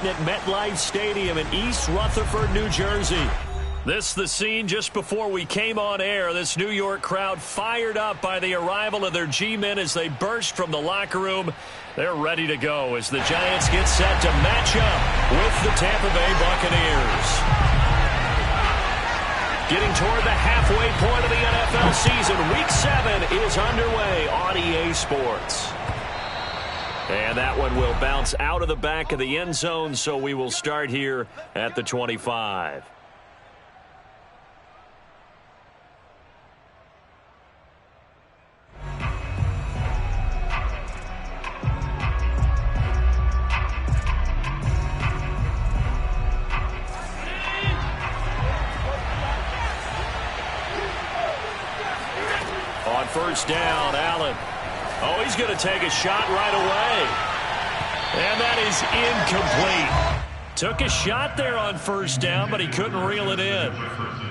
Manhattan at MetLife Stadium in East Rutherford, New Jersey. This is the scene just before we came on air. This New York crowd fired up by the arrival of their G-men as they burst from the locker room. They're ready to go as the Giants get set to match up with the Tampa Bay Buccaneers. Getting toward the halfway point of the NFL season, Week 7 is underway on EA Sports. And that one will bounce out of the back of the end zone, so we will start here at the 25. On first down, Allen. Oh, he's going to take a shot right away. And that is incomplete. Took a shot there on first down, but he couldn't reel it in.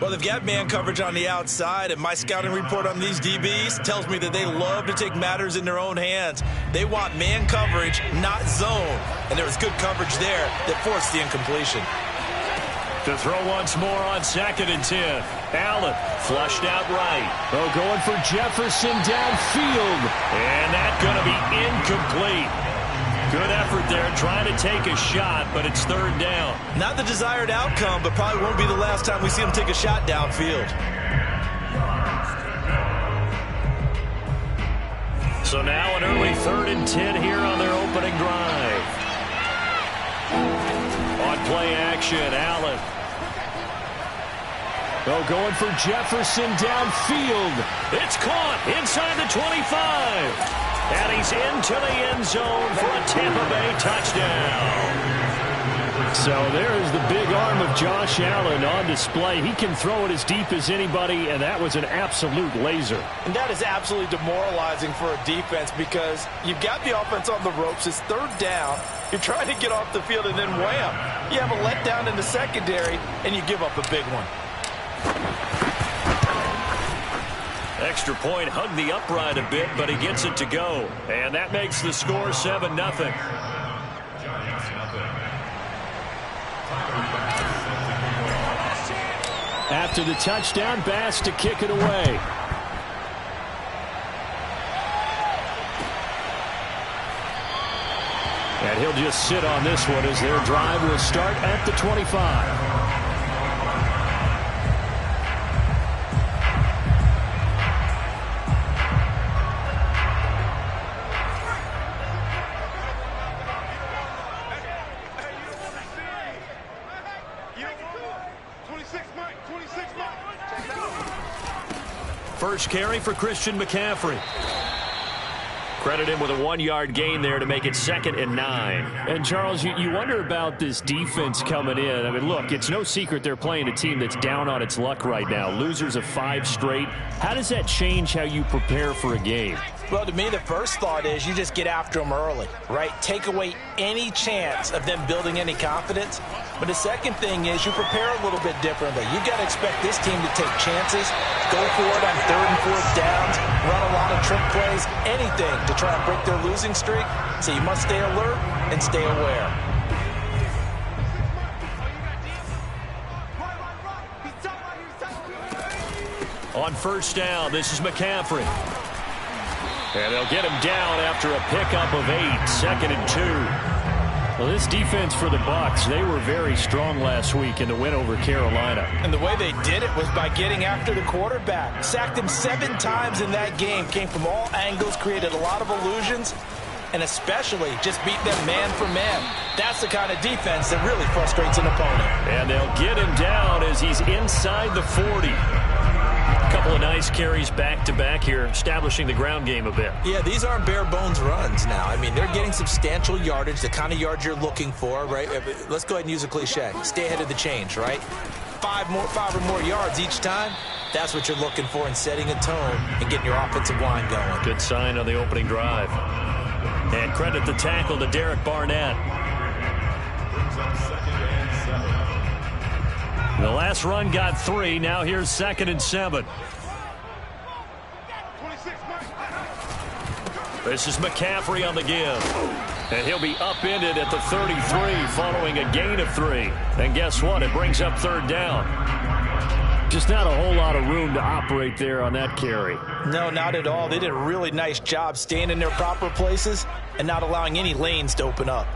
Well, they've got man coverage on the outside, and my scouting report on these DBs tells me that they love to take matters in their own hands. They want man coverage, not zone. And there was good coverage there that forced the incompletion. To throw once more on 2nd and 10. Allen flushed out right. Oh, going for Jefferson downfield. And that's going to be incomplete. Good effort there trying to take a shot, but it's 3rd down. Not the desired outcome, but probably won't be the last time we see him take a shot downfield. So now an early 3rd and 10 here on their opening drive. On play action, Allen. Oh, going for Jefferson downfield. It's caught inside the 25. And he's into the end zone for a Tampa Bay touchdown. So there's the big arm of Josh Allen on display. He can throw it as deep as anybody, and that was an absolute laser. And that is absolutely demoralizing for a defense because you've got the offense on the ropes. It's 3rd down. You're trying to get off the field, and then wham, you have a letdown in the secondary, and you give up a big one. Extra point hugged the upright a bit, but he gets it to go. And that makes the score 7-0. After the touchdown, Bass to kick it away. And he'll just sit on this one as their drive will start at the 25. First carry for Christian McCaffrey. Credit him with a 1-yard gain there to make it 2nd and 9. And, Charles, you wonder about this defense coming in. I mean, look, it's no secret they're playing a team that's down on its luck right now. Losers of 5 straight. How does that change how you prepare for a game? Well, to me, the first thought is you just get after them early, right? Take away any chance of them building any confidence. But the second thing is you prepare a little bit differently. You got to expect this team to take chances, go for it on 3rd and 4th downs, run a lot of trick plays, anything to try and break their losing streak. So you must stay alert and stay aware. On first down, this is McCaffrey. And they'll get him down after a pickup of 8, 2nd and 2. Well, this defense for the Bucs, they were very strong last week in the win over Carolina. And the way they did it was by getting after the quarterback. Sacked him 7 times in that game. Came from all angles, created a lot of illusions, and especially just beat them man for man. That's the kind of defense that really frustrates an opponent. And they'll get him down as he's inside the 40. A couple of nice carries back-to-back here, establishing the ground game a bit. Yeah, these aren't bare-bones runs now. I mean, they're getting substantial yardage, the kind of yards you're looking for, right? Let's go ahead and use a cliche. Stay ahead of the change, right? 5 or more yards each time. That's what you're looking for in setting a tone and getting your offensive line going. Good sign on the opening drive. And credit the tackle to Derek Barnett. The last run got 3. Now here's 2nd and 7. This is McCaffrey on the give. And he'll be upended at the 33 following a gain of 3. And guess what? It brings up third down. Just not a whole lot of room to operate there on that carry. No, not at all. They did a really nice job staying in their proper places and not allowing any lanes to open up.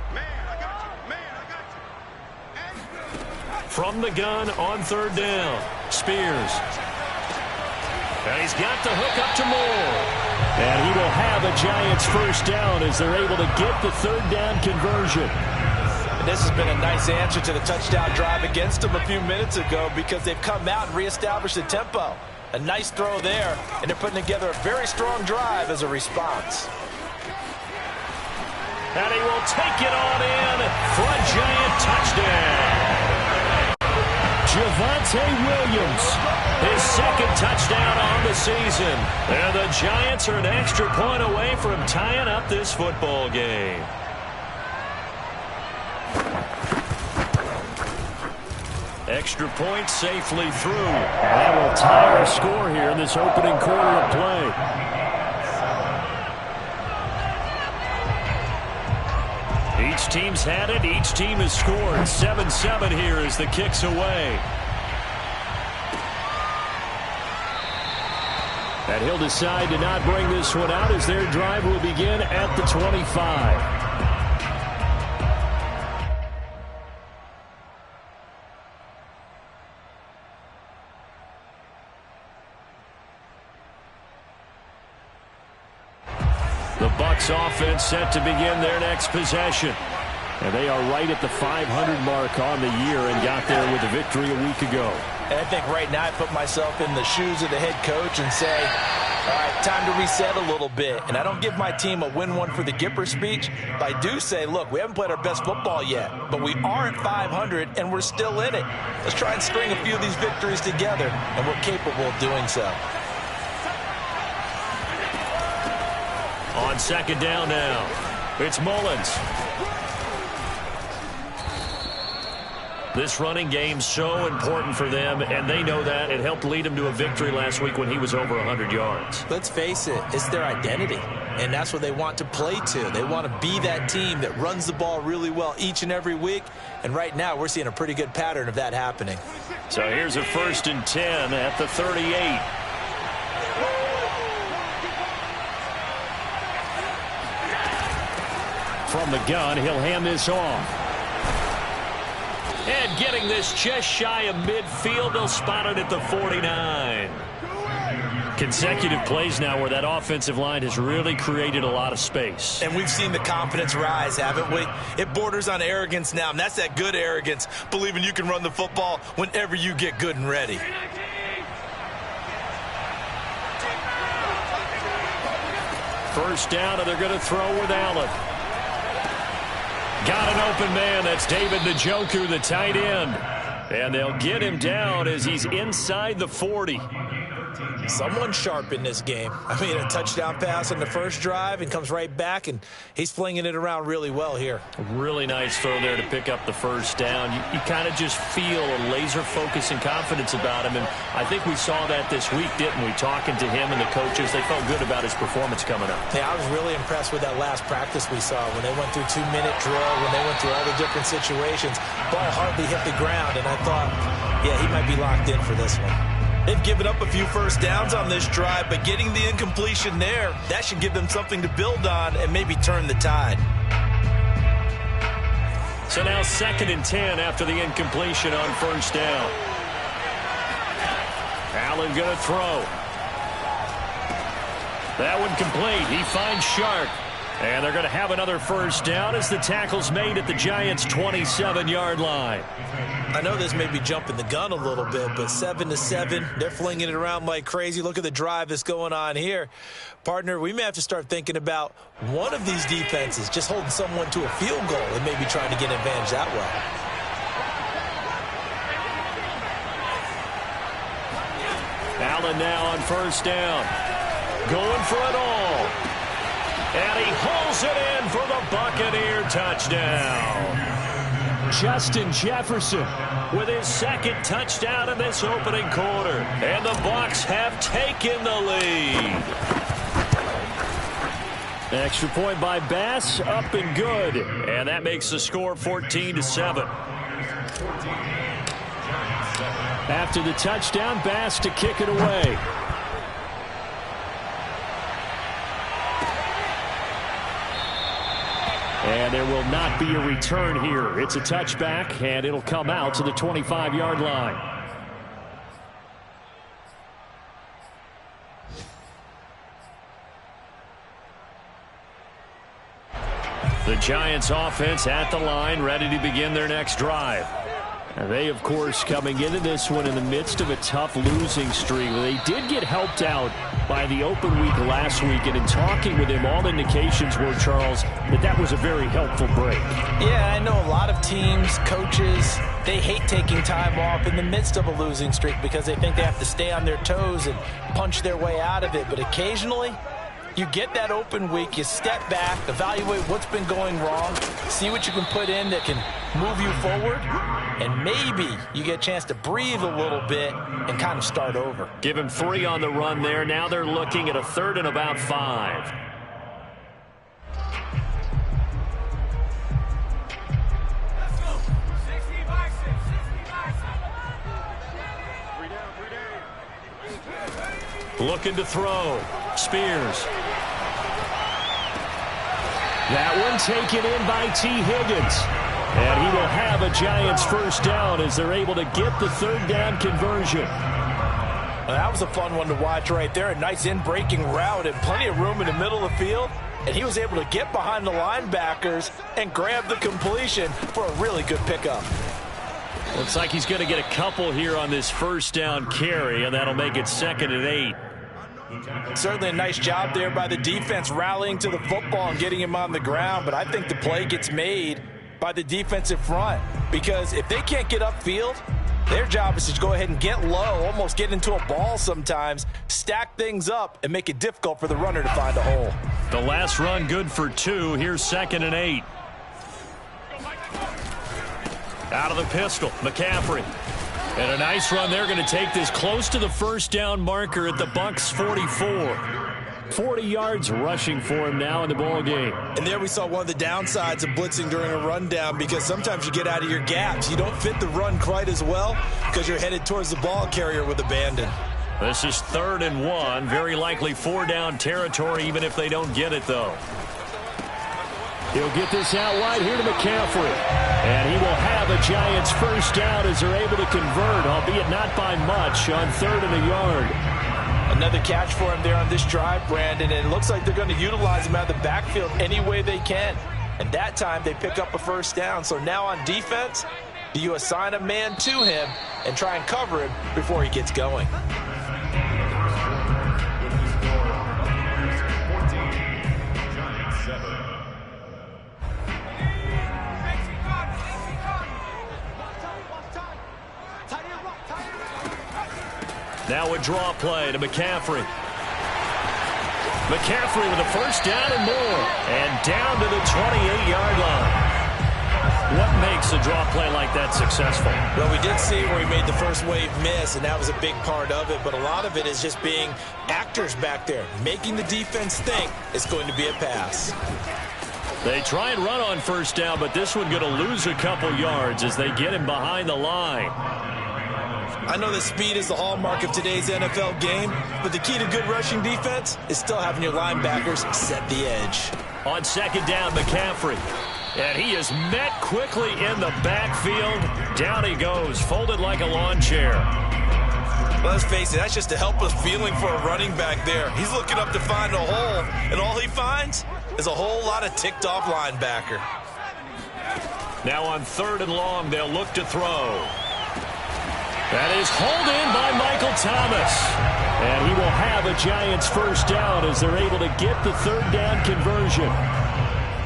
From the gun on third down, Spears. And he's got the hook up to Moore. And he will have a Giants first down as they're able to get the third down conversion. And this has been a nice answer to the touchdown drive against them a few minutes ago because they've come out and reestablished the tempo. A nice throw there, and they're putting together a very strong drive as a response. And he will take it on in for a Giant touchdown. Javonte Williams, his second touchdown on the season. And the Giants are an extra point away from tying up this football game. Extra point safely through. And that will tie our score here in this opening quarter of play. Each team's had it. Each team has scored. 7-7 here as the kick's away. And he'll decide to not bring this one out as their drive will begin at the 25. The Bucs offense set to begin their next possession. And they are right at the 500 mark on the year and got there with a victory a week ago. And I think right now I put myself in the shoes of the head coach and say, all right, time to reset a little bit. And I don't give my team a win one for the Gipper speech, but I do say, look, we haven't played our best football yet, but we are at 500 and we're still in it. Let's try and string a few of these victories together, and we're capable of doing so. On second down now, it's Mullins. This running game's so important for them, and they know that. It helped lead them to a victory last week when he was over 100 yards. Let's face it, it's their identity, and that's what they want to play to. They want to be that team that runs the ball really well each and every week, and right now we're seeing a pretty good pattern of that happening. So here's a 1st and 10 at the 38. From the gun, he'll hand this off. And getting this just shy of midfield, they'll spot it at the 49. Consecutive plays now where that offensive line has really created a lot of space. And we've seen the confidence rise, haven't we? It borders on arrogance now, and that's that good arrogance, believing you can run the football whenever you get good and ready. First down, and they're going to throw with Allen. Got an open man. That's David Njoku, the tight end. And they'll get him down as he's inside the 40. Someone sharp in this game. I mean, a touchdown pass on the first drive and comes right back, and he's flinging it around really well here. Really nice throw there to pick up the first down. You kind of just feel a laser focus and confidence about him, and I think we saw that this week, didn't we? Talking to him and the coaches, they felt good about his performance coming up. Yeah, I was really impressed with that last practice we saw when they went through 2-minute drill, when they went through all the different situations. Ball hardly hit the ground, and I thought, yeah, he might be locked in for this one. They've given up a few first downs on this drive, but getting the incompletion there, that should give them something to build on and maybe turn the tide. So now 2nd and 10 after the incompletion on first down. Allen going to throw. That one complete. He finds Sharp. And they're going to have another first down as the tackle's made at the Giants' 27-yard line. I know this may be jumping the gun a little bit, but 7-7, they're flinging it around like crazy. Look at the drive that's going on here. Partner, we may have to start thinking about one of these defenses just holding someone to a field goal and maybe trying to get an advantage that way. Allen now on first down. Going for it all. And he hauls it in for the Buccaneer touchdown. Justin Jefferson with his second touchdown in this opening quarter. And the Bucs have taken the lead. Extra point by Bass, up and good. And that makes the score 14-7. After the touchdown, Bass to kick it away. And there will not be a return here. It's a touchback, and it'll come out to the 25-yard line. The Giants offense at the line, ready to begin their next drive. And they, of course, coming into this one in the midst of a tough losing streak. They did get helped out by the open week last week, and in talking with him, all indications were, Charles, that was a very helpful break. Yeah, I know a lot of teams, coaches, they hate taking time off in the midst of a losing streak because they think they have to stay on their toes and punch their way out of it. But occasionally, you get that open week, you step back, evaluate what's been going wrong, see what you can put in that can move you forward, and maybe you get a chance to breathe a little bit and kind of start over. Give him 3 on the run there. Now they're looking at a 3rd and about 5. Looking to throw. Spears. That one taken in by T. Higgins. And he will have a Giants first down as they're able to get the 3rd down conversion. Well, that was a fun one to watch right there. A nice in-breaking route and plenty of room in the middle of the field. And he was able to get behind the linebackers and grab the completion for a really good pickup. Looks like he's going to get a couple here on this first down carry, and that'll make it 2nd and 8. Certainly a nice job there by the defense rallying to the football and getting him on the ground, but I think the play gets made by the defensive front because if they can't get upfield, their job is to go ahead and get low, almost get into a ball sometimes, stack things up, and make it difficult for the runner to find a hole. The last run good for 2. Here's 2nd and 8. Out of the pistol, McCaffrey. And a nice run. They're going to take this close to the first down marker at the Bucs 44. 40 yards rushing for him now in the ball game. And there we saw one of the downsides of blitzing during a rundown because sometimes you get out of your gaps. You don't fit the run quite as well because you're headed towards the ball carrier with abandon. This is 3rd and 1. Very likely 4-down territory even if they don't get it, though. He'll get this out wide here to McCaffrey. And he will have a Giants first down as they're able to convert, albeit not by much, on 3rd and a yard. Another catch for him there on this drive, Brandon, and it looks like they're going to utilize him out of the backfield any way they can. And that time they pick up a first down. So now on defense, do you assign a man to him and try and cover him before he gets going? Now a draw play to McCaffrey. McCaffrey with a first down and more. And down to the 28-yard line. What makes a draw play like that successful? Well, we did see where he made the first wave miss, and that was a big part of it. But a lot of it is just being actors back there, making the defense think it's going to be a pass. They try and run on first down, but this one going to lose a couple yards as they get him behind the line. I know that speed is the hallmark of today's NFL game, but the key to good rushing defense is still having your linebackers set the edge. On 2nd down, McCaffrey. And he is met quickly in the backfield. Down he goes, folded like a lawn chair. Well, let's face it, that's just a helpless feeling for a running back there. He's looking up to find a hole, and all he finds is a whole lot of ticked-off linebacker. Now on 3rd and long, they'll look to throw. That is hauled in by Michael Thomas. And he will have a Giants first down as they're able to get the 3rd down conversion.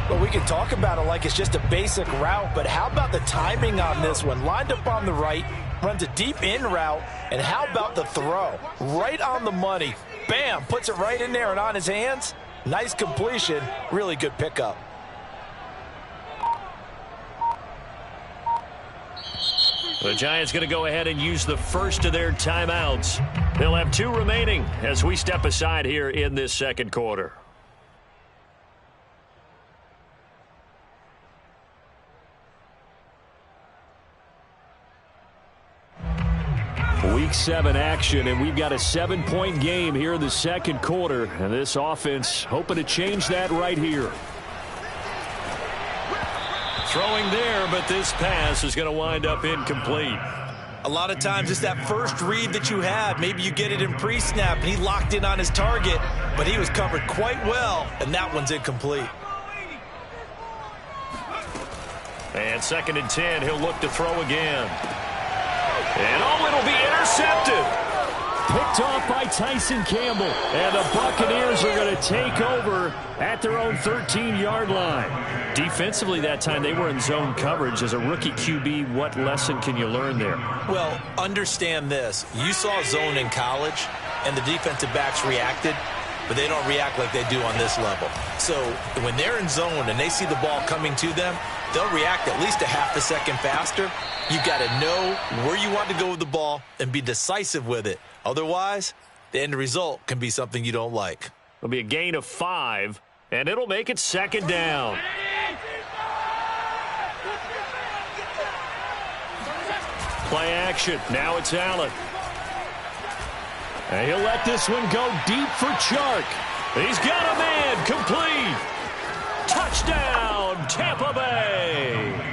Well, we can talk about it like it's just a basic route, but how about the timing on this one? Lined up on the right, runs a deep in route, and how about the throw? Right on the money. Bam, puts it right in there and on his hands. Nice completion, really good pickup. The Giants going to go ahead and use the first of their timeouts. They'll have 2 remaining as we step aside here in this 2nd quarter. Week 7 action, and we've got a 7-point game here in the second quarter. And this offense hoping to change that right here. Throwing there, but this pass is going to wind up incomplete. A lot of times it's that first read that you have. Maybe you get it in pre-snap, and he locked in on his target, but he was covered quite well, and that one's incomplete. And 2nd and 10, he'll look to throw again. And it'll be intercepted. Picked off by Tyson Campbell. And the Buccaneers are going to take over at their own 13-yard line. Defensively that time, they were in zone coverage. As a rookie QB, what lesson can you learn there? Well, understand this. You saw zone in college, and the defensive backs reacted, but they don't react like they do on this level. So when they're in zone and they see the ball coming to them, they'll react at least a half a second faster. You've got to know where you want to go with the ball and be decisive with it. Otherwise, the end result can be something you don't like. It'll be a gain of 5, and it'll make it 2nd down. Play action. Now it's Allen. And he'll let this one go deep for Chark. He's got a man. Complete. Touchdown, Tampa Bay.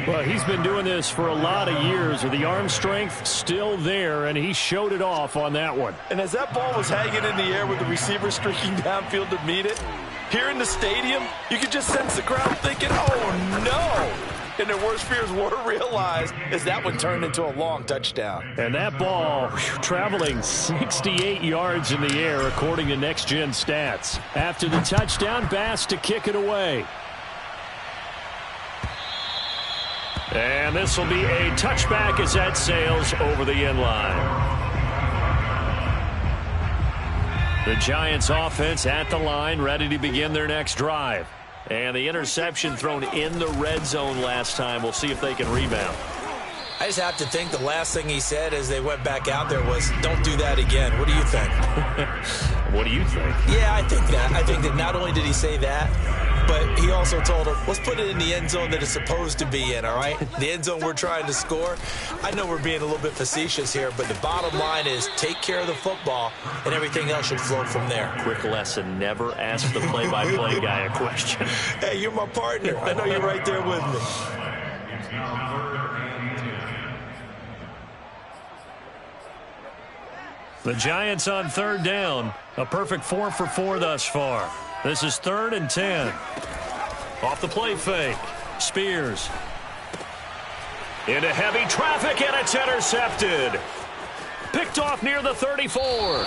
Well, he's been doing this for a lot of years with the arm strength still there, and he showed it off on that one. And as that ball was hanging in the air with the receiver streaking downfield to meet it, here in the stadium, you could just sense the crowd thinking, oh, no. And their worst fears were realized as that one turned into a long touchdown. And that ball traveling 68 yards in the air, according to Next Gen Stats. After the touchdown, Bass to kick it away. And this will be a touchback as that sails over the end line. The Giants offense at the line, ready to begin their next drive. And the interception thrown in the red zone last time. We'll see if they can rebound. I just have to think the last thing he said as they went back out there was, don't do that again. What do you think? What do you think? Yeah, I think that. I think that not only did he say that, but he also told him, let's put it in the end zone that it's supposed to be in, all right? The end zone we're trying to score. I know we're being a little bit facetious here, but the bottom line is take care of the football, and everything else should flow from there. Quick lesson, never ask the play-by-play guy a question. Hey, you're my partner. I know you're right there with me. The Giants on 3rd down. A perfect 4 for 4 thus far. This is 3rd and 10. Off the play fake. Spears. Into heavy traffic, and it's intercepted. Picked off near the 34.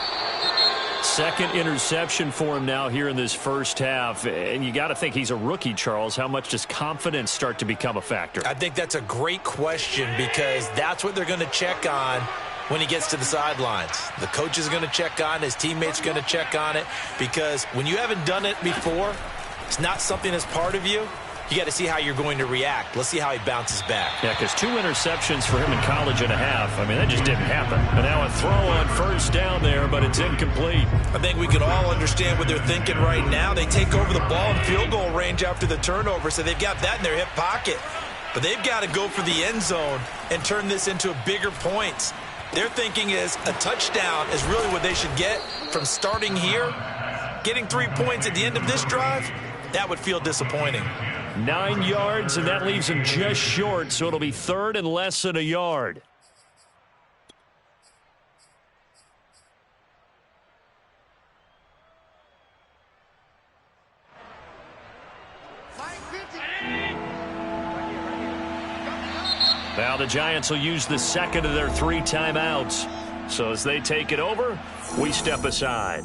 Second interception for him now here in this first half. And you got to think he's a rookie, Charles. How much does confidence start to become a factor? I think that's a great question because that's what they're going to check on when he gets to the sidelines. The coach is going to check on it. His teammates are going to check on it because when you haven't done it before, it's not something that's part of you. You got to see how you're going to react. Let's see how he bounces back. Yeah, because 2 interceptions for him in college and a half. I mean, that just didn't happen. And now a throw on 1st down there, but it's incomplete. I think we can all understand what they're thinking right now. They take over the ball in field goal range after the turnover, so they've got that in their hip pocket. But they've got to go for the end zone and turn this into bigger points. Their thinking is a touchdown is really what they should get from starting here. Getting 3 points at the end of this drive, that would feel disappointing. 9 yards, and that leaves him just short, so it'll be 3rd and less than a yard. Now the Giants will use the second of their 3 timeouts. So as they take it over, we step aside.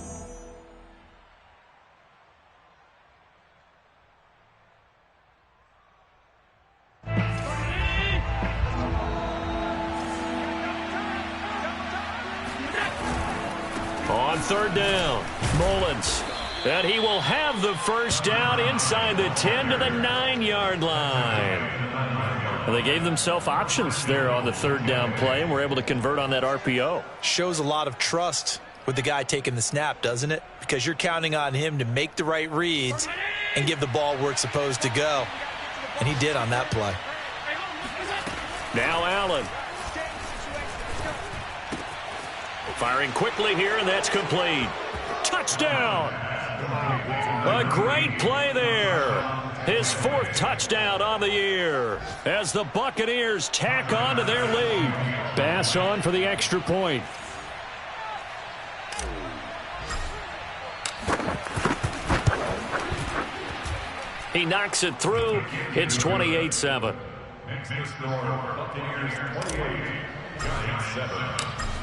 On 3rd down, Mullins. And he will have the first down inside the 10 to the 9-yard line. And they gave themselves options there on the 3rd down play and were able to convert on that RPO. Shows a lot of trust with the guy taking the snap, doesn't it? Because you're counting on him to make the right reads and give the ball where it's supposed to go. And he did on that play. Now Allen. Firing quickly here, and that's complete. Touchdown! A great play there. His 4th touchdown on the year as the Buccaneers tack on to their lead. Bass on for the extra point. He knocks it through. It's 28-7.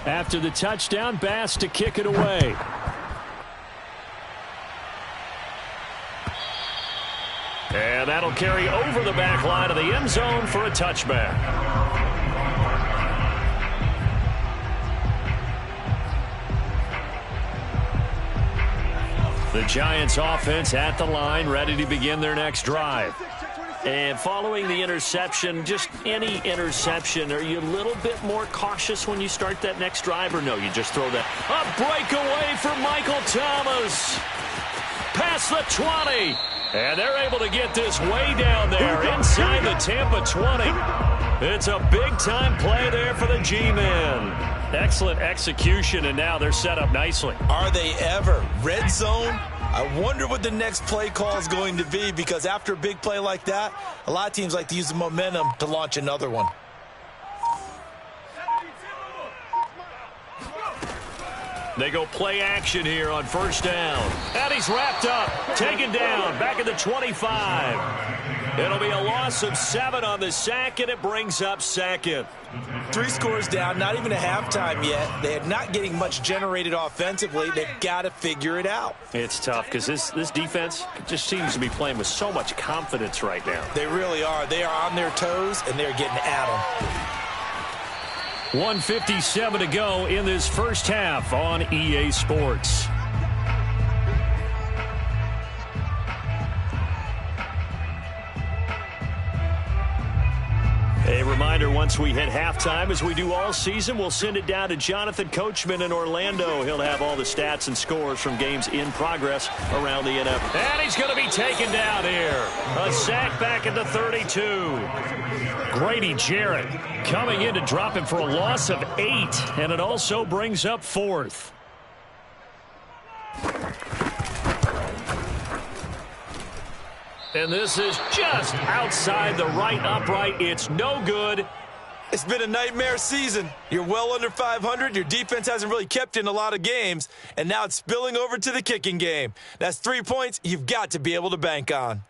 After the touchdown, Bass to kick it away. And that'll carry over the back line of the end zone for a touchback. The Giants offense at the line, ready to begin their next drive. And following the interception, just any interception, are you a little bit more cautious when you start that next drive, or no, you just throw that? A breakaway for Michael Thomas. Past the 20. And they're able to get this way down there inside the Tampa 20. It's a big-time play there for the G-Men. Excellent execution, and now they're set up nicely. Are they ever? Red zone? I wonder what the next play call is going to be, because after a big play like that, a lot of teams like to use the momentum to launch another one. They go play action here on first down. And he's wrapped up, taken down, back at the 25. It'll be a loss of 7 on the sack, and it brings up second. 3 scores down, not even a halftime yet. They are not getting much generated offensively. They've got to figure it out. It's tough because this defense just seems to be playing with so much confidence right now. They really are. They are on their toes, and they're getting at them. 1:57 to go in this first half on EA Sports. A reminder, once we hit halftime, as we do all season, we'll send it down to Jonathan Coachman in Orlando. He'll have all the stats and scores from games in progress around the NFL. And he's going to be taken down here. A sack back at the 32. Grady Jarrett coming in to drop him for a loss of 8, and it also brings up 4th. And this is just outside the right upright. It's no good. It's been a nightmare season. You're well under 500. Your defense hasn't really kept you in a lot of games. And now it's spilling over to the kicking game. That's 3 points you've got to be able to bank on.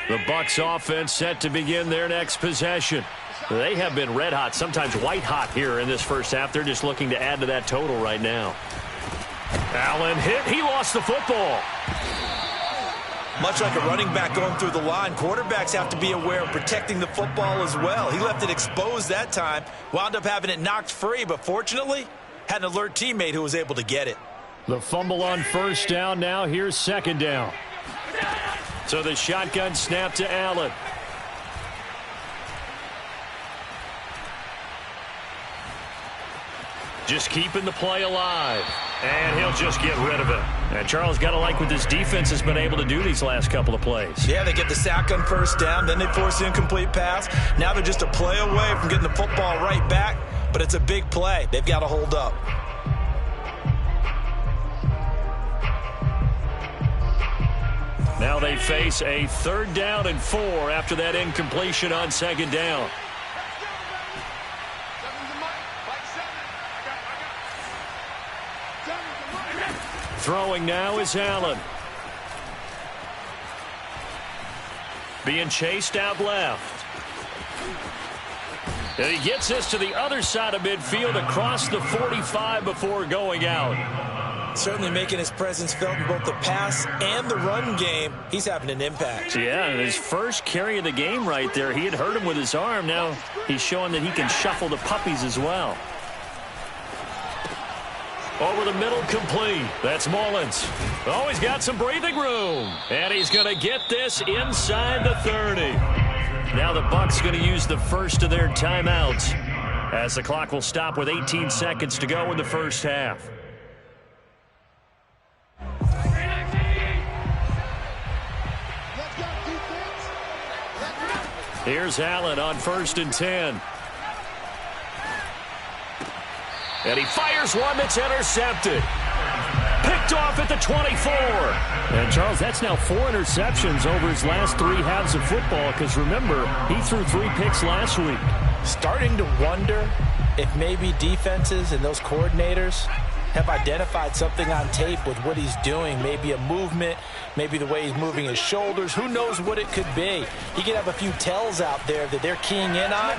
The Bucs offense set to begin their next possession. They have been red hot, sometimes white hot here in this first half. They're just looking to add to that total right now. Allen hit. He lost the football. Much like a running back going through the line, quarterbacks have to be aware of protecting the football as well. He left it exposed that time, wound up having it knocked free, but fortunately, had an alert teammate who was able to get it. The fumble on first down. Now here's second down. So the shotgun snap to Allen. Just keeping the play alive. And he'll just get rid of it. And Charles, got to like what this defense has been able to do these last couple of plays. Yeah, they get the sack on first down, then they force the incomplete pass. Now they're just a play away from getting the football right back, but it's a big play. They've got to hold up. Now they face a 3rd down and 4 after that incompletion on second down. Throwing now is Allen. Being chased out left. And he gets this to the other side of midfield across the 45 before going out. Certainly making his presence felt in both the pass and the run game. He's having an impact. Yeah, his first carry of the game right there. He had hurt him with his arm. Now he's showing that he can shuffle the puppies as well. Over the middle, complete. That's Mullins. Oh, he's got some breathing room. And he's going to get this inside the 30. Now the Bucs going to use the first of their timeouts as the clock will stop with 18 seconds to go in the first half. Here's Allen on 1st and 10. And he fires one that's intercepted. Picked off at the 24. And, Charles, that's now 4 interceptions over his last 3 halves of football because, remember, he threw 3 picks last week. Starting to wonder if maybe defenses and those coordinators have identified something on tape with what he's doing. Maybe a movement, maybe the way he's moving his shoulders. Who knows what it could be? He could have a few tells out there that they're keying in on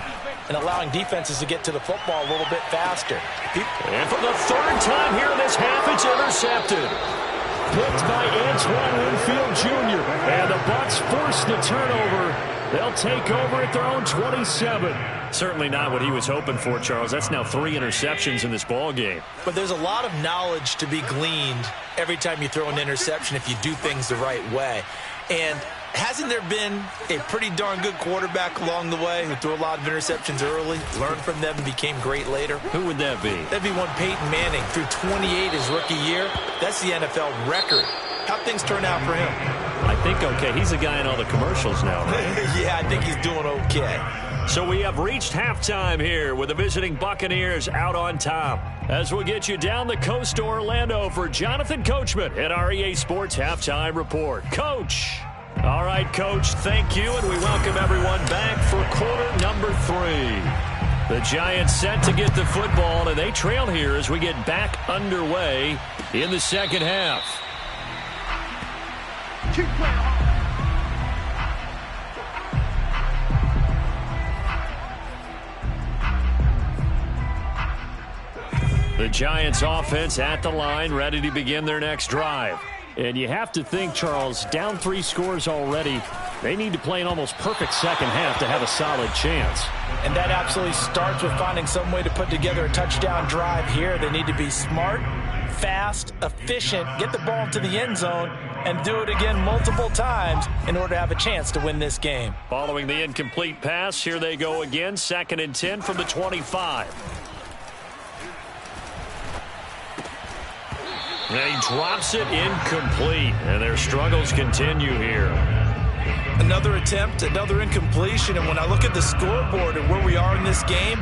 and allowing defenses to get to the football a little bit faster. And for the 3rd time here in this half, it's intercepted. Picked by Antoine Winfield Jr. And the Bucs force the turnover. They'll take over at their own 27. Certainly not what he was hoping for, Charles. That's now 3 interceptions in this ball game. But there's a lot of knowledge to be gleaned every time you throw an interception if you do things the right way. And hasn't there been a pretty darn good quarterback along the way who threw a lot of interceptions early, learned from them, and became great later? Who would that be? That'd be one Peyton Manning. Threw 28 his rookie year. That's the NFL record. How'd things turn out for him? I think okay. He's a guy in all the commercials now, right? Yeah, I think he's doing okay. So we have reached halftime here with the visiting Buccaneers out on top. As we'll get you down the coast to Orlando for Jonathan Coachman at our EA Sports Halftime Report. Coach. All right, Coach, thank you, and we welcome everyone back for quarter number 3. The Giants set to get the football, and they trail here as we get back underway in the second half. The Giants offense at the line, ready to begin their next drive. And you have to think, Charles, down 3 scores already, they need to play an almost perfect second half to have a solid chance. And that absolutely starts with finding some way to put together a touchdown drive here. They need to be smart, fast, efficient, get the ball into the end zone, and do it again multiple times in order to have a chance to win this game. Following the incomplete pass, here they go again, 2nd and 10 from the 25. And he drops it incomplete, and their struggles continue here. Another attempt, another incompletion, and when I look at the scoreboard and where we are in this game,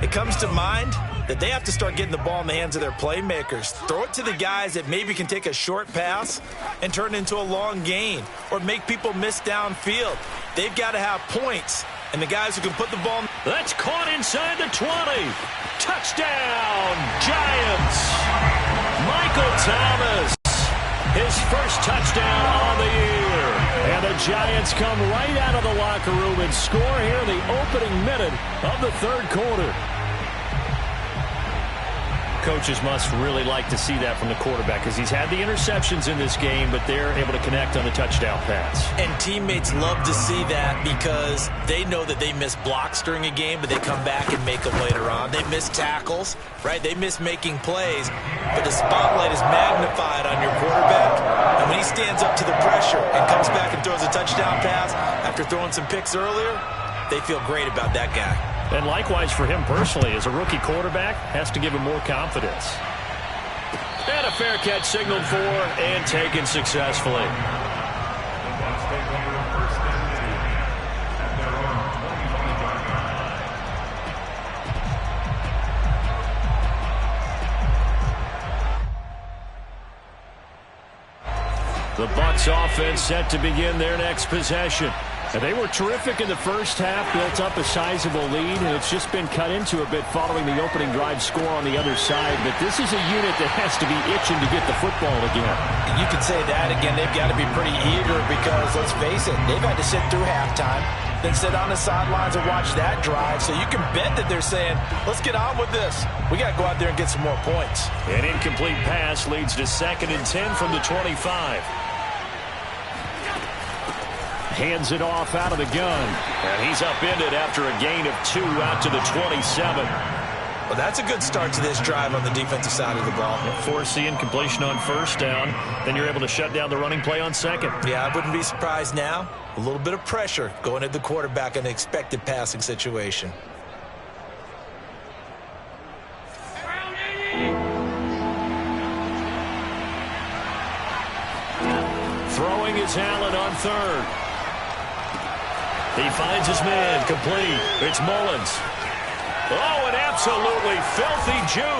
it comes to mind that they have to start getting the ball in the hands of their playmakers. Throw it to the guys that maybe can take a short pass and turn it into a long gain or make people miss downfield. They've got to have points, and the guys who can put the ball in. That's caught inside the 20. Touchdown, Giants. Michael Thomas, his first touchdown on the year. And the Giants come right out of the locker room and score here in the opening minute of the 3rd quarter. Coaches must really like to see that from the quarterback because he's had the interceptions in this game, but they're able to connect on the touchdown pass. And teammates love to see that because they know that they miss blocks during a game, but they come back and make them later on. They miss tackles, right? They miss making plays, but the spotlight is magnified on your quarterback. And when he stands up to the pressure and comes back and throws a touchdown pass after throwing some picks earlier, they feel great about that guy. And likewise for him personally, as a rookie quarterback, has to give him more confidence. And a fair catch signaled for and taken successfully. The Bucs offense set to begin their next possession. And they were terrific in the first half, built up a sizable lead, and it's just been cut into a bit following the opening drive score on the other side. But this is a unit that has to be itching to get the football again. You could say that again. They've got to be pretty eager because, let's face it, they've had to sit through halftime, then sit on the sidelines and watch that drive. So you can bet that they're saying, let's get on with this. We got to go out there and get some more points. An incomplete pass leads to 2nd and 10 from the 25. Hands it off out of the gun. And he's upended after a gain of 2 out to the 27. Well, that's a good start to this drive on the defensive side of the ball. Force the incompletion on 1st down. Then you're able to shut down the running play on 2nd. Yeah, I wouldn't be surprised now. A little bit of pressure going at the quarterback in an expected passing situation. Throwing is Allen on 3rd. He finds his man, complete. It's Mullins. Oh, an absolutely filthy juke.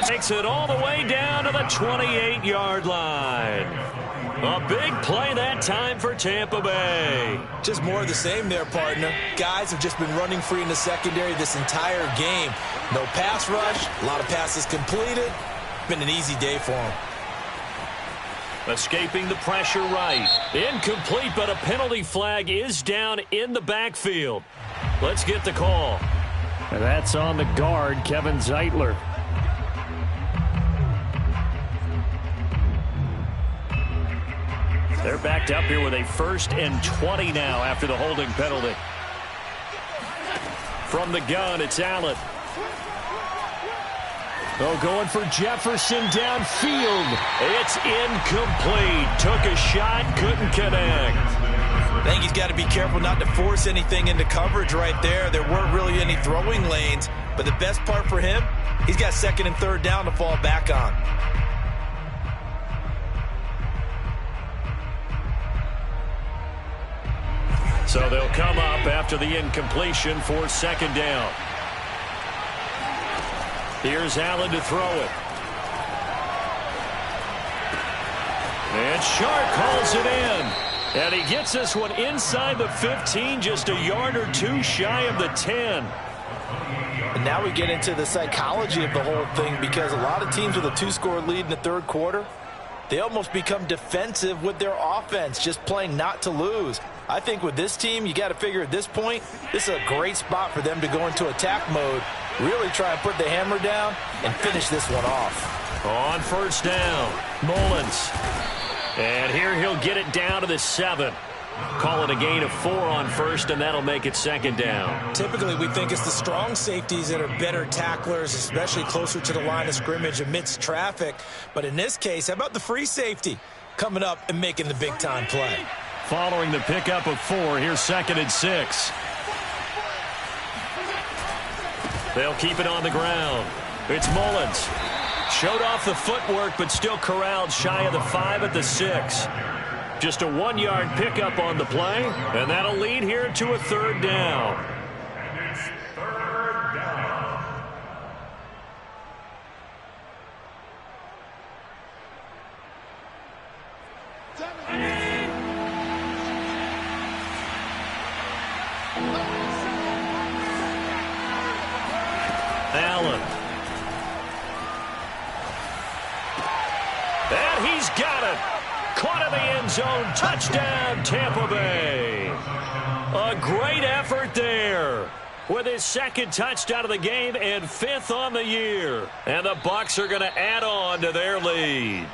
Takes it all the way down to the 28-yard line. A big play that time for Tampa Bay. Just more of the same there, partner. Guys have just been running free in the secondary this entire game. No pass rush, a lot of passes completed. Been an easy day for them. Escaping the pressure right. Incomplete, but a penalty flag is down in the backfield. Let's get the call. And that's on the guard, Kevin Zeitler. They're backed up here with a 1st and 20 now after the holding penalty. From the gun, it's Allen. Oh, going for Jefferson downfield. It's incomplete. Took a shot, couldn't connect. I think he's got to be careful not to force anything into coverage right there. There weren't really any throwing lanes, but the best part for him, he's got 2nd and 3rd down to fall back on. So they'll come up after the incompletion for 2nd down. Here's Allen to throw it. And Shark calls it in. And he gets this one inside the 15, just a yard or two shy of the 10. And now we get into the psychology of the whole thing, because a lot of teams with a 2-score lead in the 3rd quarter, they almost become defensive with their offense, just playing not to lose. I think with this team, you got to figure at this point, this is a great spot for them to go into attack mode, really try and put the hammer down and finish this one off. On 1st down, Mullins. And here he'll get it down to the 7. Call it a gain of 4 on 1st, and that'll make it 2nd down. Typically, we think it's the strong safeties that are better tacklers, especially closer to the line of scrimmage amidst traffic. But in this case, how about the free safety coming up and making the big-time play? Following the pickup of 4, here's 2nd and 6. They'll keep it on the ground. It's Mullins. Showed off the footwork, but still corralled shy of the 5 at the 6. Just a 1-yard pickup on the play, and that'll lead here to a 3rd down. Allen. And he's got it. Caught in the end zone. Touchdown, Tampa Bay. A great effort there with his 2nd touchdown of the game and 5th on the year. And the Bucs are going to add on to their lead.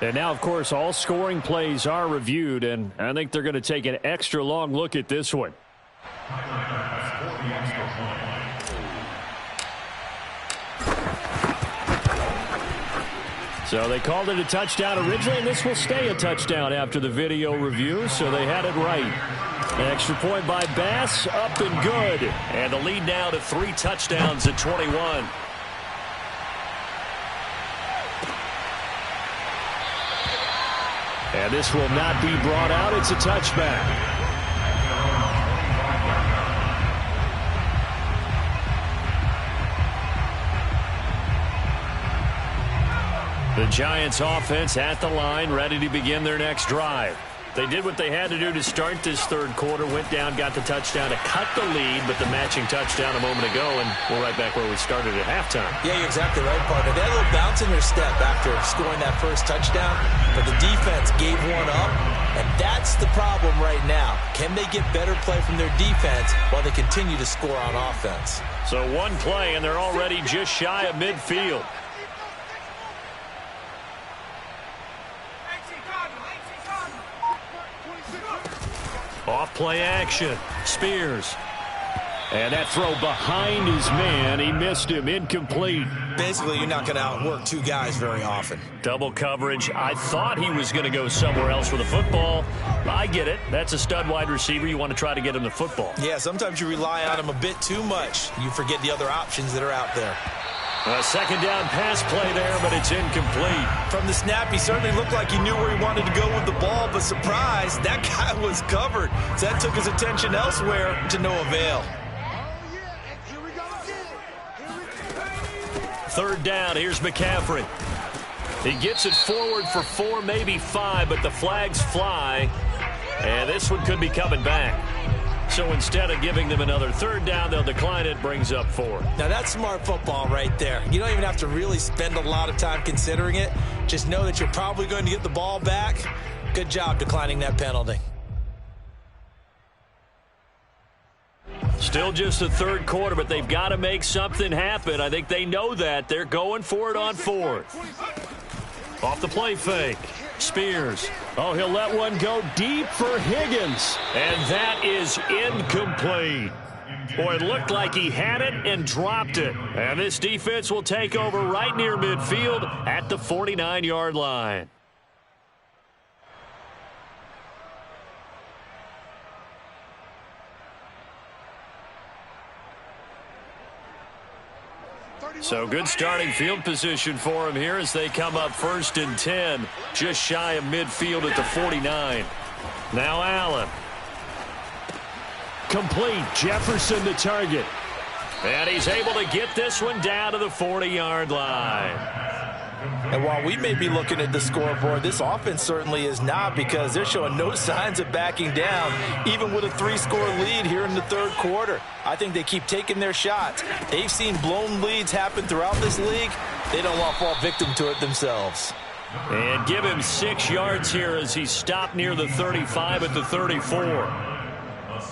And now, of course, all scoring plays are reviewed, and I think they're going to take an extra long look at this one. So they called it a touchdown originally, and this will stay a touchdown after the video review, so they had it right. An extra point by Bass, up and good. And the lead now to 3 touchdowns at 21. And this will not be brought out. It's a touchback. The Giants offense at the line, ready to begin their next drive. They did what they had to do to start this 3rd quarter, went down, got the touchdown to cut the lead, but the matching touchdown a moment ago, and we're right back where we started at halftime. Yeah, you're exactly right, partner. They had a little bounce in their step after scoring that 1st touchdown, but the defense gave one up, and that's the problem right now. Can they get better play from their defense while they continue to score on offense? So one play, and they're already just shy of midfield. Off play action. Spears. And that throw behind his man. He missed him. Incomplete. Basically, you're not going to outwork 2 guys very often. Double coverage. I thought he was going to go somewhere else with the football. I get it. That's a stud wide receiver. You want to try to get him the football. Yeah, sometimes you rely on him a bit too much. You forget the other options that are out there. A 2nd down pass play there, but it's incomplete. From the snap, he certainly looked like he knew where he wanted to go with the ball, but surprise, that guy was covered. So that took his attention elsewhere to no avail. Third down, here's McCaffrey. He gets it forward for 4, maybe 5, but the flags fly, and this one could be coming back. So instead of giving them another third down, they'll decline it, brings up 4. Now that's smart football right there. You don't even have to really spend a lot of time considering it. Just know that you're probably going to get the ball back. Good job declining that penalty. Still just the third quarter, but they've got to make something happen. I think they know that. They're going for it on 4th. Off the play fake. Spears. Oh, he'll let one go deep for Higgins. And that is incomplete. Boy, it looked like he had it and dropped it. And this defense will take over right near midfield at the 49-yard line. So good starting field position for him here as they come up 1st and 10, just shy of midfield at the 49. Now Allen. Complete. Jefferson the target. And he's able to get this one down to the 40-yard line. And while we may be looking at the scoreboard, this offense certainly is not, because they're showing no signs of backing down, even with a 3-score lead here in the third quarter. I think they keep taking their shots. They've seen blown leads happen throughout this league. They don't want to fall victim to it themselves. And give him 6 yards here as he stopped near the 35 at the 34.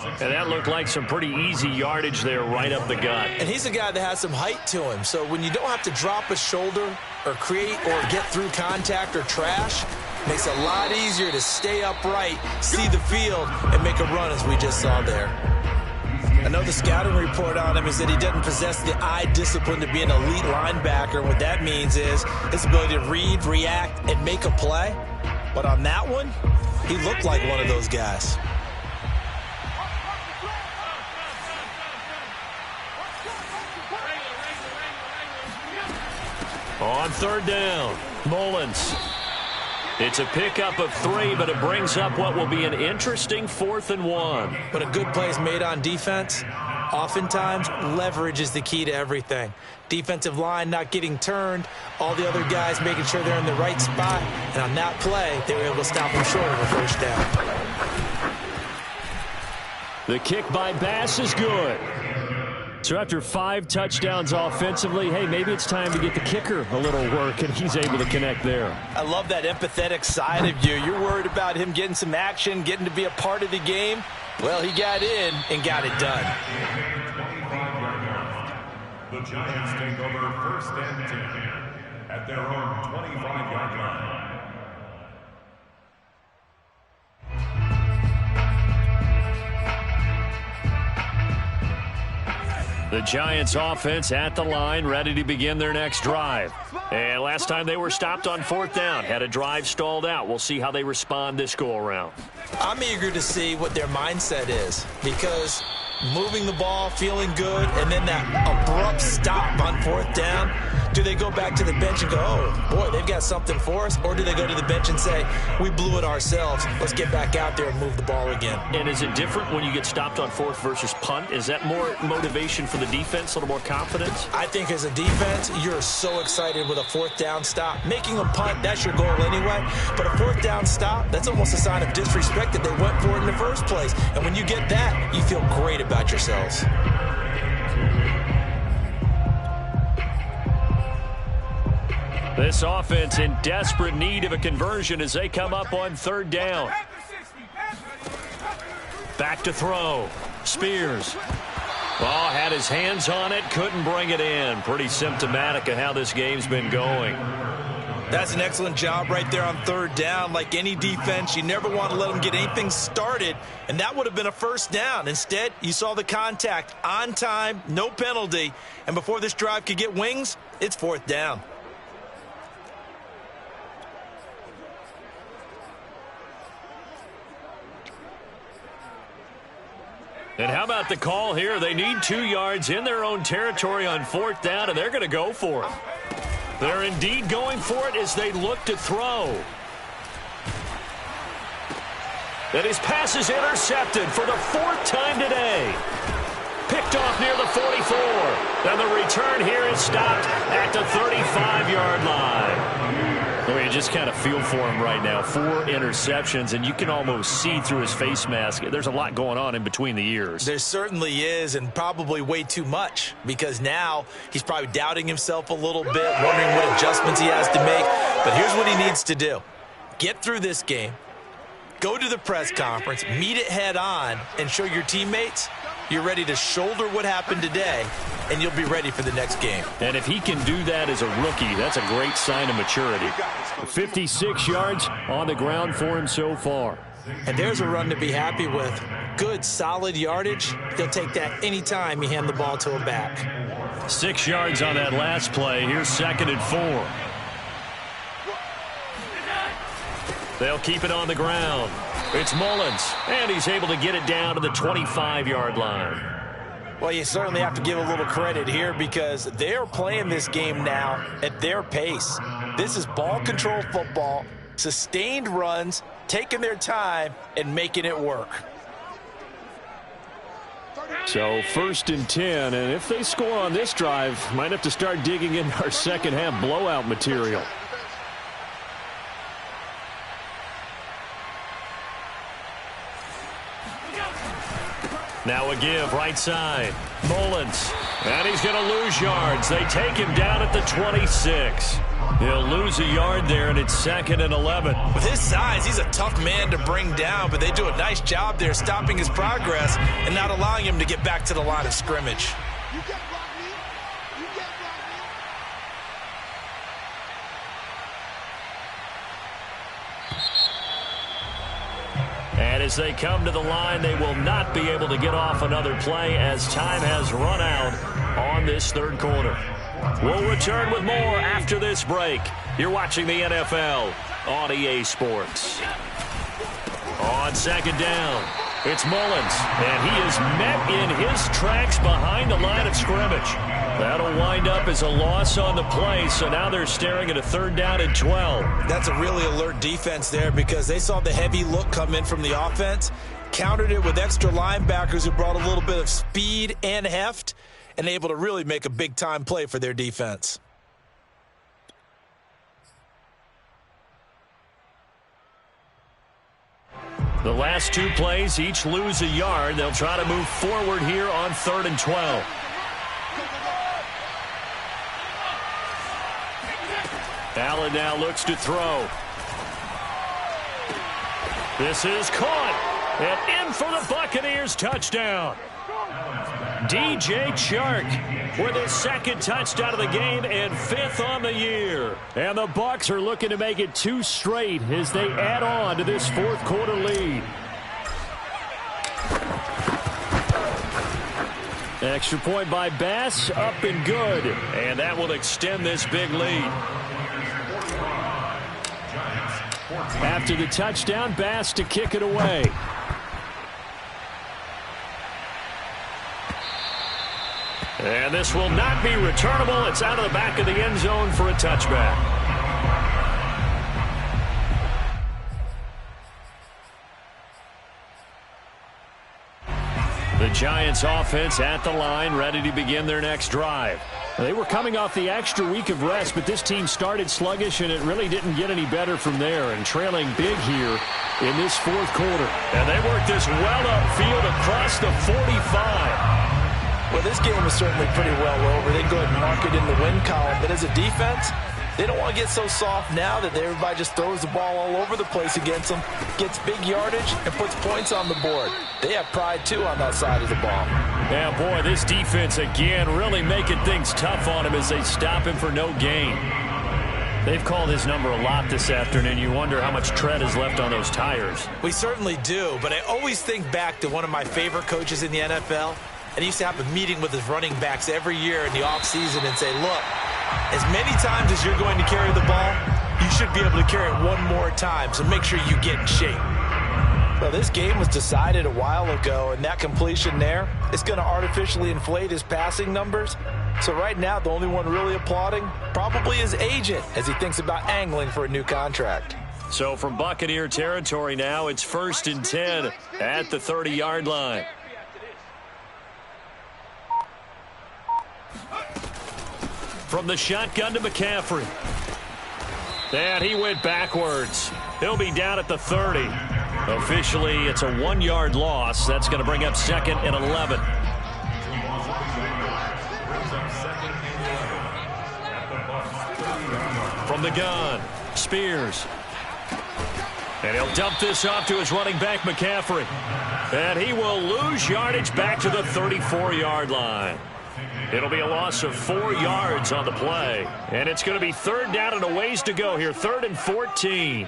And that looked like some pretty easy yardage there right up the gut. And he's a guy that has some height to him. So when you don't have to drop a shoulder or create or get through contact or trash, makes it a lot easier to stay upright, see the field, and make a run as we just saw there. Another scouting report on him is that he doesn't possess the eye discipline to be an elite linebacker. And what that means is his ability to read, react, and make a play. But on that one, he looked like one of those guys. On third down, Mullins. It's a pickup of 3, but it brings up what will be an interesting 4th and 1. When a good play is made on defense, oftentimes leverage is the key to everything. Defensive line not getting turned, all the other guys making sure they're in the right spot, and on that play, they were able to stop them short of a first down. The kick by Bass is good. So after 5 touchdowns offensively, hey, maybe it's time to get the kicker a little work, and he's able to connect there. I love that empathetic side of you. You're worried about him getting some action, getting to be a part of the game. Well, he got in and got it done. The Giants take over 1st and 10 at their own 25-yard line. The Giants offense at the line, ready to begin their next drive. And last time they were stopped on 4th down, had a drive stalled out. We'll see how they respond this go-around. I'm eager to see what their mindset is, because moving the ball, feeling good, and then that abrupt stop on 4th down, do they go back to the bench and go, oh, boy, they've got something for us? Or do they go to the bench and say, we blew it ourselves, let's get back out there and move the ball again? And is it different when you get stopped on 4th versus punt? Is that more motivation for the defense, a little more confidence? I think as a defense, you're so excited with a 4th down stop. Making a punt, that's your goal anyway. But a 4th down stop, that's almost a sign of disrespect that they went for it in the first place. And when you get that, you feel great about yourselves. This offense in desperate need of a conversion as they come up on 3rd down. Back to throw. Spears. Oh, had his hands on it, couldn't bring it in. Pretty symptomatic of how this game's been going. That's an excellent job right there on 3rd down. Like any defense, you never want to let them get anything started, and that would have been a 1st down. Instead, you saw the contact on time, no penalty, and before this drive could get wings, it's 4th down. And how about the call here? They need 2 yards in their own territory on 4th down, and they're going to go for it. They're indeed going for it as they look to throw. And his pass is intercepted for the 4th time today. Picked off near the 44. And the return here is stopped at the 35-yard line. I mean, you just kind of feel for him right now. 4 interceptions, and you can almost see through his face mask. There's a lot going on in between the ears. There certainly is, and probably way too much, because now he's probably doubting himself a little bit, wondering what adjustments he has to make. But here's what he needs to do. Get through this game, go to the press conference, meet it head on, and show your teammates you're ready to shoulder what happened today, and you'll be ready for the next game. And if he can do that as a rookie, that's a great sign of maturity. 56 yards on the ground for him so far. And there's a run to be happy with. Good, solid yardage. He'll take that anytime you hand the ball to him back. 6 yards on that last play. Here's 2nd and 4. They'll keep it on the ground. It's Mullins, and he's able to get it down to the 25-yard line. Well, you certainly have to give a little credit here because they're playing this game now at their pace. This is ball control football, sustained runs, taking their time, and making it work. So 1st and 10, and if they score on this drive, might have to start digging in our second-half blowout material. Now a give, right side. Mullins. And he's going to lose yards. They take him down at the 26. He'll lose a yard there, and it's 2nd and 11. With his size, he's a tough man to bring down, but they do a nice job there stopping his progress and not allowing him to get back to the line of scrimmage. And as they come to the line, they will not be able to get off another play as time has run out on this 3rd quarter. We'll return with more after this break. You're watching the NFL on EA Sports. On 2nd down, it's Mullins, and he is met in his tracks behind the line of scrimmage. That'll wind up as a loss on the play, so now they're staring at a 3rd down and 12. That's a really alert defense there because they saw the heavy look come in from the offense, countered it with extra linebackers who brought a little bit of speed and heft, and able to really make a big-time play for their defense. The last 2 plays each lose a yard. They'll try to move forward here on 3rd and 12. Allen now looks to throw. This is caught. And in for the Buccaneers touchdown. DJ Chark with his 2nd touchdown of the game and 5th on the year. And the Bucs are looking to make it 2 straight as they add on to this 4th quarter lead. Extra point by Bass, up and good. And that will extend this big lead. After the touchdown, Bass to kick it away. And this will not be returnable. It's out of the back of the end zone for a touchback. The Giants offense at the line, ready to begin their next drive. They were coming off the extra week of rest, but this team started sluggish, and it really didn't get any better from there, and trailing big here in this 4th quarter. And they worked this well upfield across the 45. Well, this game is certainly pretty well over. They can go ahead and mark it in the win column, but as a defense, they don't want to get so soft now that everybody just throws the ball all over the place against them, gets big yardage, and puts points on the board. They have pride, too, on that side of the ball. Yeah, boy, this defense, again, really making things tough on him as they stop him for no gain. They've called his number a lot this afternoon. You wonder how much tread is left on those tires. We certainly do, but I always think back to one of my favorite coaches in the NFL, and he used to have a meeting with his running backs every year in the offseason and say, look, as many times as you're going to carry the ball, you should be able to carry it one more time, so make sure you get in shape. Well, this game was decided a while ago, and that completion there is going to artificially inflate his passing numbers. So right now, the only one really applauding probably his agent as he thinks about angling for a new contract. So from Buccaneer territory now, it's 1st and 10 at the 30-yard line. From the shotgun to McCaffrey. And he went backwards. He'll be down at the 30. Officially, it's a 1-yard loss. That's going to bring up 2nd and 11. From the gun, Spears. And he'll dump this off to his running back, McCaffrey. And he will lose yardage back to the 34-yard line. It'll be a loss of 4 yards on the play. And it's going to be 3rd down and a ways to go here. 3rd and 14.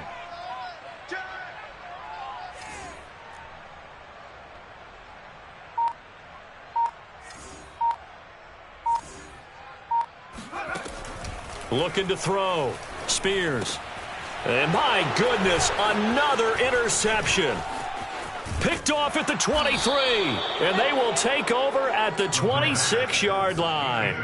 Looking to throw. Spears. And my goodness, another interception. Picked off at the 23. And they will take over at the 26-yard line.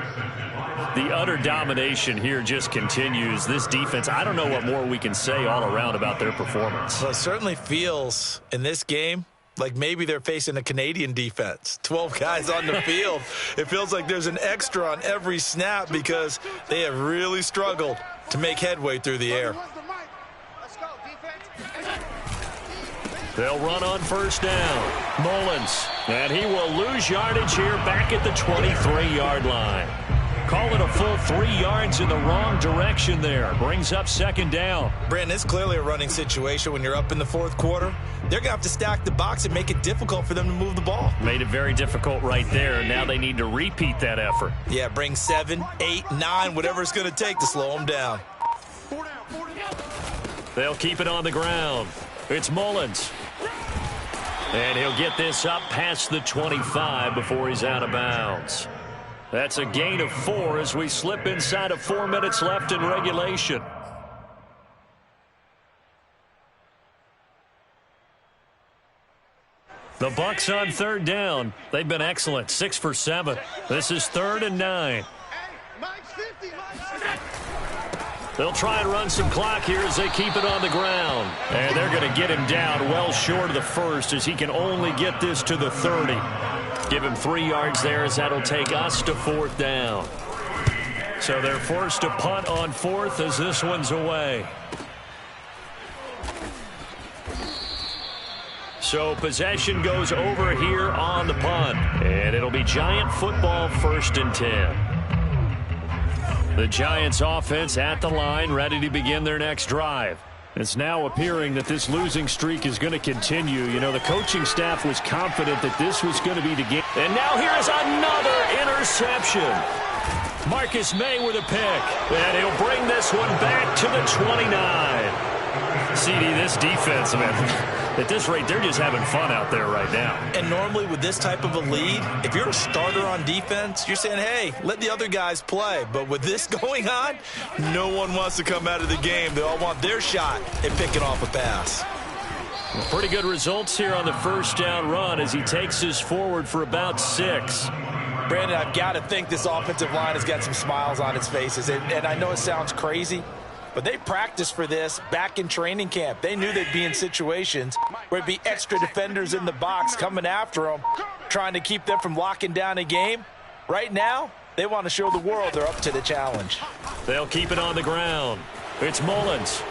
The utter domination here just continues. This defense, I don't know what more we can say all around about their performance. Well, it certainly feels in this game like maybe they're facing a Canadian defense. 12 guys on the field. It feels like there's an extra on every snap because they have really struggled to make headway through the air. They'll run on 1st down. Mullins. And he will lose yardage here back at the 23-yard line. Call it a full 3 yards in the wrong direction there. Brings up 2nd down. Brandon, it's clearly a running situation when you're up in the 4th quarter. They're going to have to stack the box and make it difficult for them to move the ball. Made it very difficult right there. Now they need to repeat that effort. Yeah, bring 7, 8, 9, whatever it's going to take to slow them down. They'll keep it on the ground. It's Mullins. And he'll get this up past the 25 before he's out of bounds. That's a gain of 4 as we slip inside of 4 minutes left in regulation. The Bucs on 3rd down. They've been excellent. 6 for 7. This is 3rd and 9. They'll try and run some clock here as they keep it on the ground. And they're going to get him down well short of the 1st as he can only get this to the 30. Give him 3 yards there as that'll take us to 4th down. So they're forced to punt on 4th as this one's away. So possession goes over here on the punt. And it'll be Giant football 1st and 10. The Giants offense at the line, ready to begin their next drive. It's now appearing that this losing streak is going to continue. You know, the coaching staff was confident that this was going to be the game. And now here is another interception. Marcus May with a pick. And he'll bring this one back to the 29. CD, this defense, man, at this rate, they're just having fun out there right now. And normally with this type of a lead, if you're a starter on defense, you're saying, hey, let the other guys play. But with this going on, no one wants to come out of the game. They all want their shot at picking off a pass. Well, pretty good results here on the 1st down run as he takes us forward for about 6. Brandon, I've got to think this offensive line has got some smiles on its faces. And I know it sounds crazy, but they practiced for this back in training camp. They knew they'd be in situations where it'd be extra defenders in the box coming after them, trying to keep them from locking down a game. Right now, they want to show the world they're up to the challenge. They'll keep it on the ground. It's Mullins.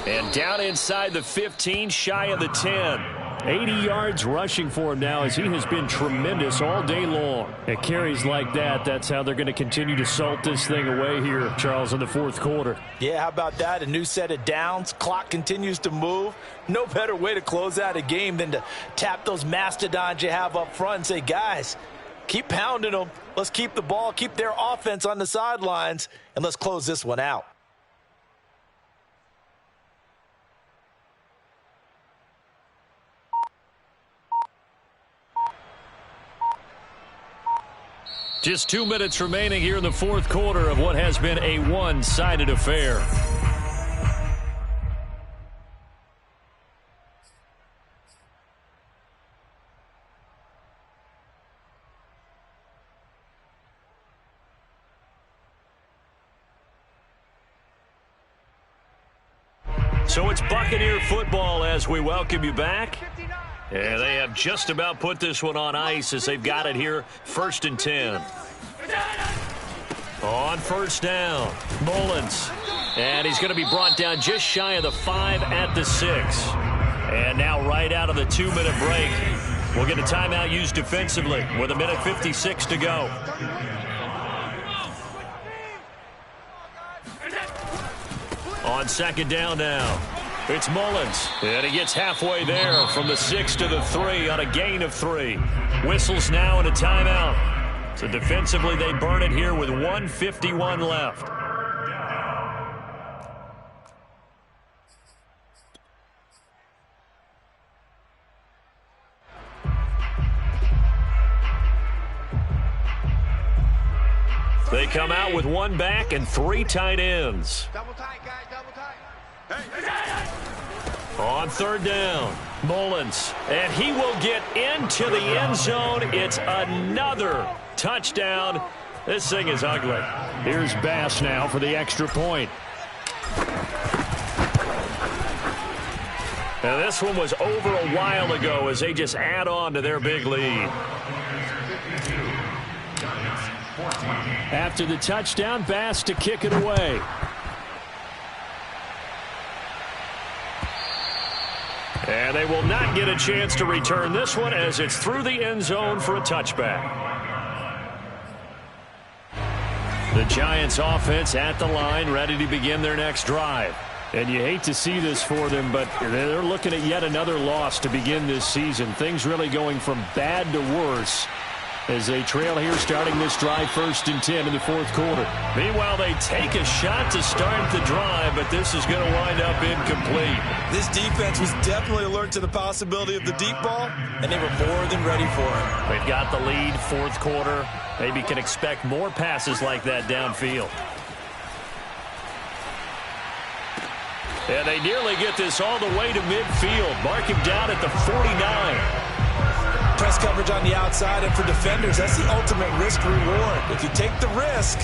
And down inside the 15, shy of the 10. 80 yards rushing for him now as he has been tremendous all day long. At carries like that, that's how they're going to continue to salt this thing away here, Charles, in the 4th quarter. Yeah, how about that? A new set of downs. Clock continues to move. No better way to close out a game than to tap those mastodons you have up front and say, guys, keep pounding them. Let's keep the ball, keep their offense on the sidelines, and let's close this one out. Just 2 minutes remaining here in the 4th quarter of what has been a one-sided affair. So it's Buccaneer football as we welcome you back. And they have just about put this one on ice as they've got it here, 1st and 10. On first down, Mullins. And he's going to be brought down just shy of the 5 at the 6. And now right out of the 2-minute break, we'll get a timeout used defensively with 1:56 to go. On second down now, it's Mullins. And he gets halfway there from the 6 to the 3 on a gain of 3. Whistles now and a timeout. So defensively, they burn it here with 1:51 left. They come out with 1 back and 3 tight ends. Double tight, guys, double tight. On third down, Mullins. And he will get into the end zone. It's another touchdown. This thing is ugly. Here's Bass now for the extra point. Now this one was over a while ago as they just add on to their big lead. After the touchdown, Bass to kick it away. And they will not get a chance to return this one as it's through the end zone for a touchback. The Giants offense at the line, ready to begin their next drive. And you hate to see this for them, but they're looking at yet another loss to begin this season. Things really going from bad to worse as they trail here starting this drive 1st and 10 in the 4th quarter. Meanwhile, they take a shot to start the drive, but this is going to wind up incomplete. This defense was definitely alert to the possibility of the deep ball, and they were more than ready for it. They've got the lead, 4th quarter. Maybe can expect more passes like that downfield. And they nearly get this all the way to midfield. Mark him down at the 49. Press coverage on the outside, and for defenders, that's the ultimate risk-reward. If you take the risk,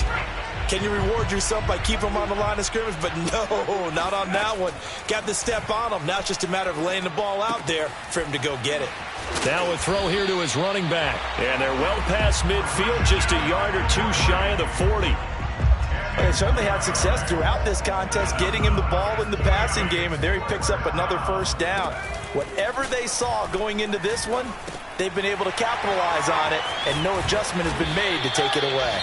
can you reward yourself by keeping them on the line of scrimmage? But no, not on that one. Got the step on him. Now it's just a matter of laying the ball out there for him to go get it. Now a throw here to his running back. And they're well past midfield, just a yard or 2 shy of the 40. They certainly had success throughout this contest, getting him the ball in the passing game, and there he picks up another first down. Whatever they saw going into this one, they've been able to capitalize on it, and no adjustment has been made to take it away.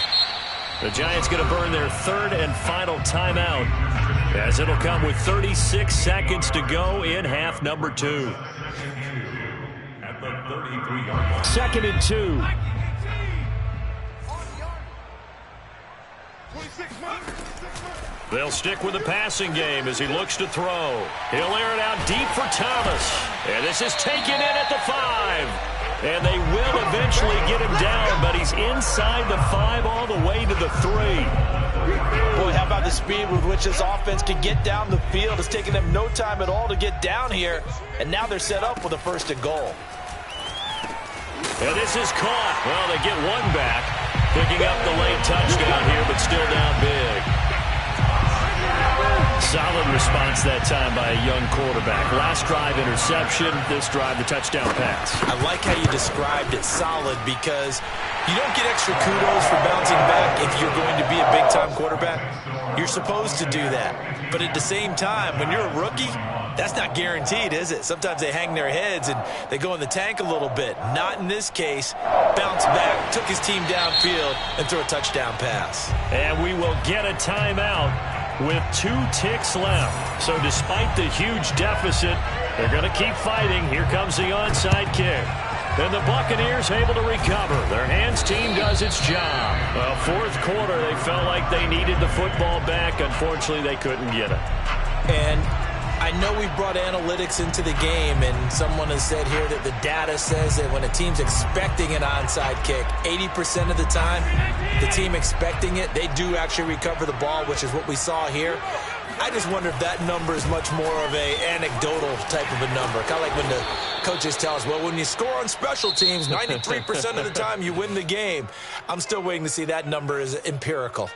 The Giants going to burn their 3rd and final timeout, as it'll come with 36 seconds to go in half number 2. At the 33-yard line. 2nd and 2. They'll stick with the passing game as he looks to throw. He'll air it out deep for Thomas. And this is taken in at the 5. And they will eventually get him down, but he's inside the 5 all the way to the 3. Boy, how about the speed with which this offense can get down the field? It's taken them no time at all to get down here, and now they're set up with a 1st and goal. And this is caught. Well, they get 1 back, picking up the late touchdown here, but still down big. Solid response that time by a young quarterback. Last drive, interception. This drive, the touchdown pass. I like how you described it, solid, because you don't get extra kudos for bouncing back if you're going to be a big-time quarterback. You're supposed to do that. But at the same time, when you're a rookie, that's not guaranteed, is it? Sometimes they hang their heads and they go in the tank a little bit. Not in this case. Bounced back, took his team downfield, and threw a touchdown pass. And we will get a timeout with 2 ticks left. So despite the huge deficit, they're going to keep fighting. Here comes the onside kick. And the Buccaneers able to recover. Their hands team does its job. Well, 4th quarter, they felt like they needed the football back. Unfortunately, they couldn't get it. And I know we brought analytics into the game, and someone has said here that the data says that when a team's expecting an onside kick, 80% of the time, the team expecting it, they do actually recover the ball, which is what we saw here. I just wonder if that number is much more of a anecdotal type of a number. Kind of like when the coaches tell us, well, when you score on special teams, 93% of the time you win the game. I'm still waiting to see that number is empirical.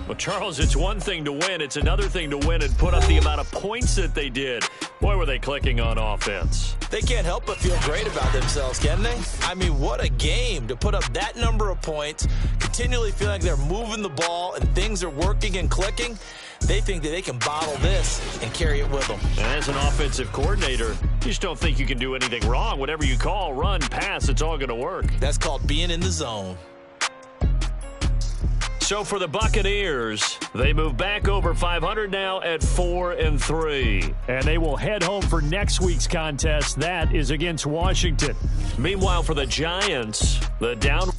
Well, Charles, it's one thing to win. It's another thing to win and put up the amount of points that they did. Boy, were they clicking on offense. They can't help but feel great about themselves, can they? I mean, what a game to put up that number of points, continually feeling like they're moving the ball and things are working and clicking. They think that they can bottle this and carry it with them. And as an offensive coordinator, you just don't think you can do anything wrong. Whatever you call, run, pass, it's all going to work. That's called being in the zone. So for the Buccaneers, they move back over 500 now at 4-3. And they will head home for next week's contest. That is against Washington. Meanwhile, for the Giants, the downward